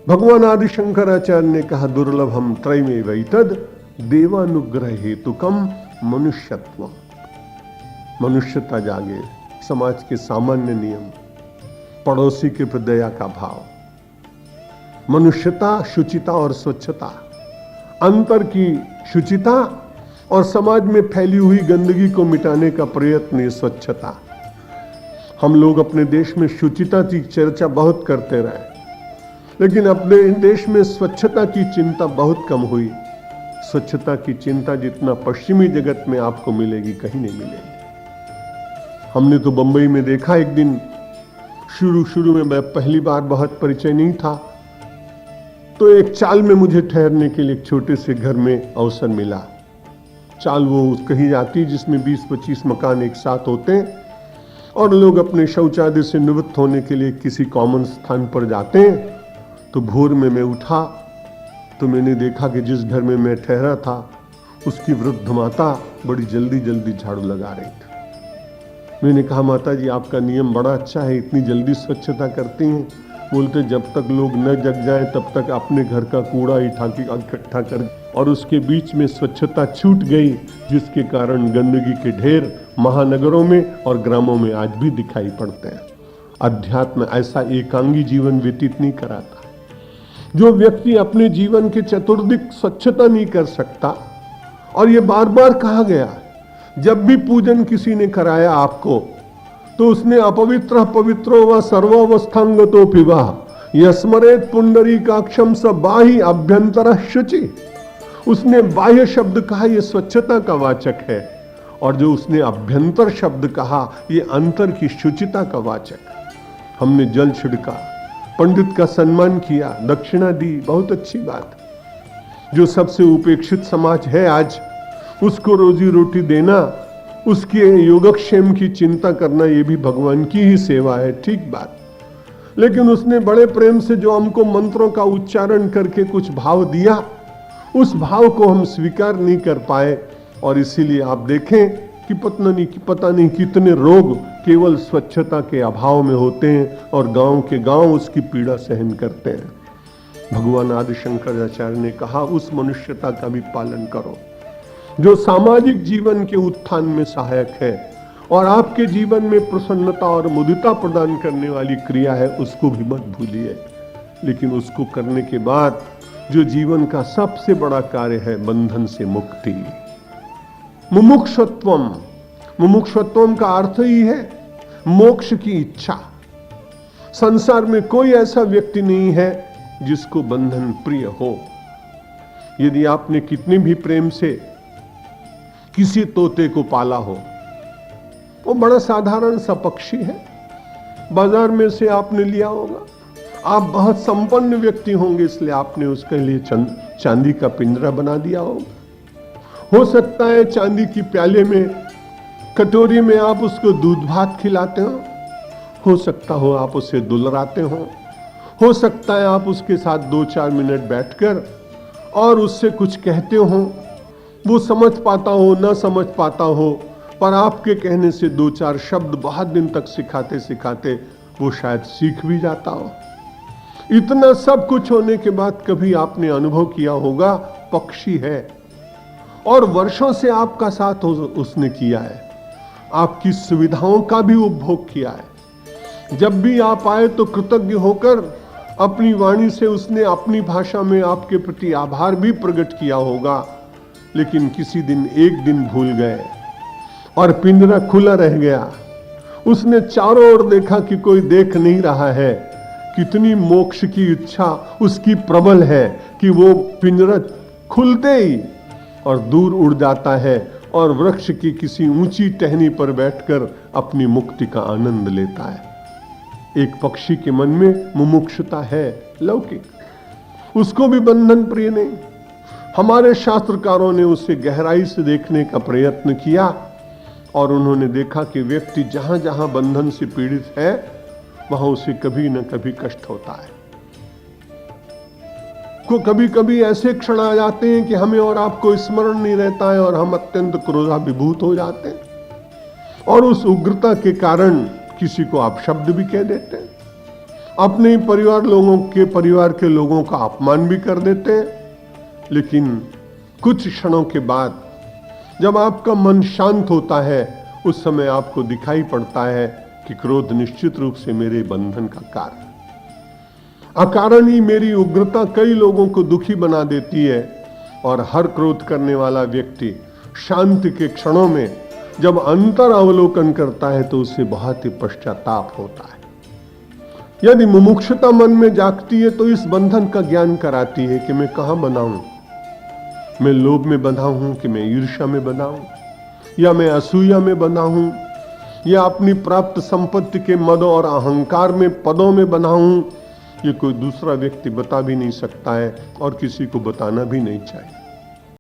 भगवान आदि शंकराचार्य ने कहा दुर्लभम त्रयमेवैतद देवानुग्रह हेतुकम मनुष्यत्व। मनुष्यता जागे, समाज के सामान्य नियम, पड़ोसी के प्रति दया का भाव, मनुष्यता, शुचिता और स्वच्छता, अंतर की शुचिता और समाज में फैली हुई गंदगी को मिटाने का प्रयत्न, ये स्वच्छता। हम लोग अपने देश में शुचिता की चर्चा बहुत करते रहे, लेकिन अपने देश में स्वच्छता की चिंता बहुत कम हुई। स्वच्छता की चिंता जितना पश्चिमी जगत में आपको मिलेगी, कहीं नहीं मिलेगी। हमने तो बंबई में देखा, एक दिन शुरू में मैं पहली बार, बहुत परिचय नहीं था, तो एक चाल में मुझे ठहरने के लिए एक छोटे से घर में अवसर मिला। चाल वो कही जाती जिसमें 20-25 मकान एक साथ होते हैं और लोग अपने शौचालय से निवृत्त होने के लिए किसी कॉमन स्थान पर जाते हैं। तो भोर में मैं उठा तो मैंने देखा कि जिस घर में मैं ठहरा था उसकी वृद्ध माता बड़ी जल्दी झाड़ू लगा रही थी। मैंने कहा, माता जी आपका नियम बड़ा अच्छा है, इतनी जल्दी स्वच्छता करती हैं। बोलते जब तक लोग न जग जाएं तब तक अपने घर का कूड़ा इकट्ठा कर, और उसके बीच में स्वच्छता छूट गई, जिसके कारण गंदगी के ढेर महानगरों में और ग्रामों में आज भी दिखाई पड़ते हैं। अध्यात्म ऐसा एकांगी जीवन व्यतीत नहीं कराता। जो व्यक्ति अपने जीवन के चतुर्दिक स्वच्छता नहीं कर सकता, और ये बार बार कहा गया, जब भी पूजन किसी ने कराया आपको, तो उसने अपवित्र पवित्रो व सर्वावस्थांगतो पिवा यस्मरेत पुंडरीकाक्षम स बाहि अभ्यंतर शुचि। उसने बाह्य शब्द कहा, यह स्वच्छता का वाचक है, और जो उसने अभ्यंतर शब्द कहा, यह अंतर की शुचिता का वाचक। हमने जल छिड़का, पंडित का सम्मान किया, दक्षिणा दी, बहुत अच्छी बात। जो सबसे उपेक्षित समाज है आज, उसको रोजी रोटी देना, उसके योगक्षेम की चिंता करना, ये भी भगवान की ही सेवा है, ठीक बात। लेकिन उसने बड़े प्रेम से जो हमको मंत्रों का उच्चारण करके कुछ भाव दिया, उस भाव को हम स्वीकार नहीं कर पाए, और इसीलिए आप देखें कि पता नहीं कितने रोग केवल स्वच्छता के अभाव में होते हैं, और गांव के गांव उसकी पीड़ा सहन करते हैं। भगवान आदि शंकराचार्य ने कहा, उस मनुष्यता का भी पालन करो जो सामाजिक जीवन के उत्थान में सहायक है, और आपके जीवन में प्रसन्नता और मुदिता प्रदान करने वाली क्रिया है, उसको भी मत भूलिए। लेकिन उसको करने के बाद जो जीवन का सबसे बड़ा कार्य है, बंधन से मुक्ति, मुमुक्षुत्वम। मुमुक्षुत्वम का अर्थ ही है मोक्ष की इच्छा। संसार में कोई ऐसा व्यक्ति नहीं है जिसको बंधन प्रिय हो। यदि आपने कितने भी प्रेम से किसी तोते को पाला हो, वो बड़ा साधारण सा पक्षी है, बाजार में से आपने लिया होगा, आप बहुत संपन्न व्यक्ति होंगे, इसलिए आपने उसके लिए चांदी का पिंजरा बना दिया होगा। हो सकता है चांदी की प्याले में, कटोरी में आप उसको दूध भात खिलाते हो सकता हो आप उसे दुलराते हो सकता है आप उसके साथ 2-4 मिनट बैठकर और उससे कुछ कहते हो। वो समझ पाता हो, ना समझ पाता हो, पर आपके कहने से 2-4 शब्द बहुत दिन तक सिखाते सिखाते वो शायद सीख भी जाता हो। इतना सब कुछ होने के बाद कभी आपने अनुभव किया होगा, पक्षी है और वर्षों से आपका साथ उसने किया है, आपकी सुविधाओं का भी उपभोग किया है। जब भी आप आए तो कृतज्ञ होकर अपनी वाणी से उसने अपनी भाषा में आपके प्रति आभार भी प्रकट किया होगा। लेकिन किसी दिन एक दिन भूल गए और पिंजरा खुला रह गया। उसने चारों ओर देखा कि कोई देख नहीं रहा है। कितनी मोक्ष की इच्छा उसकी प्रबल है कि वो पिंजरा खुलते ही और दूर उड़ जाता है और वृक्ष की किसी ऊंची टहनी पर बैठकर अपनी मुक्ति का आनंद लेता है। एक पक्षी के मन में मुमुक्षुता है, लौकिक, उसको भी बंधन प्रिय नहीं। हमारे शास्त्रकारों ने उसे गहराई से देखने का प्रयत्न किया और उन्होंने देखा कि व्यक्ति जहां जहां बंधन से पीड़ित है वहां उसे कभी न कभी कष्ट होता है। को कभी कभी ऐसे क्षण आ जाते हैं कि हमें और आपको स्मरण नहीं रहता है और हम अत्यंत क्रोधाभिभूत हो जाते हैं और उस उग्रता के कारण किसी को आप शब्द भी कह देते हैं। अपने परिवार के लोगों का अपमान भी कर देते हैं। लेकिन कुछ क्षणों के बाद जब आपका मन शांत होता है, उस समय आपको दिखाई पड़ता है कि क्रोध निश्चित रूप से मेरे बंधन का कारण, अकारण ही मेरी उग्रता कई लोगों को दुखी बना देती है। और हर क्रोध करने वाला व्यक्ति शांति के क्षणों में जब अंतर अवलोकन करता है तो उसे बहुत ही पश्चाताप होता है। यदि मुमुक्षुता मन में जागती है तो इस बंधन का ज्ञान कराती है कि मैं कहां बंधा हूं, मैं लोभ में बंधा हूं कि मैं ईर्ष्या में बंधा हूं, या मैं असूया में बंधा हूं, या अपनी प्राप्त संपत्ति के मद और अहंकार में पदों में बंधा हूं। ये कोई दूसरा व्यक्ति बता भी नहीं सकता है और किसी को बताना भी नहीं चाहिए।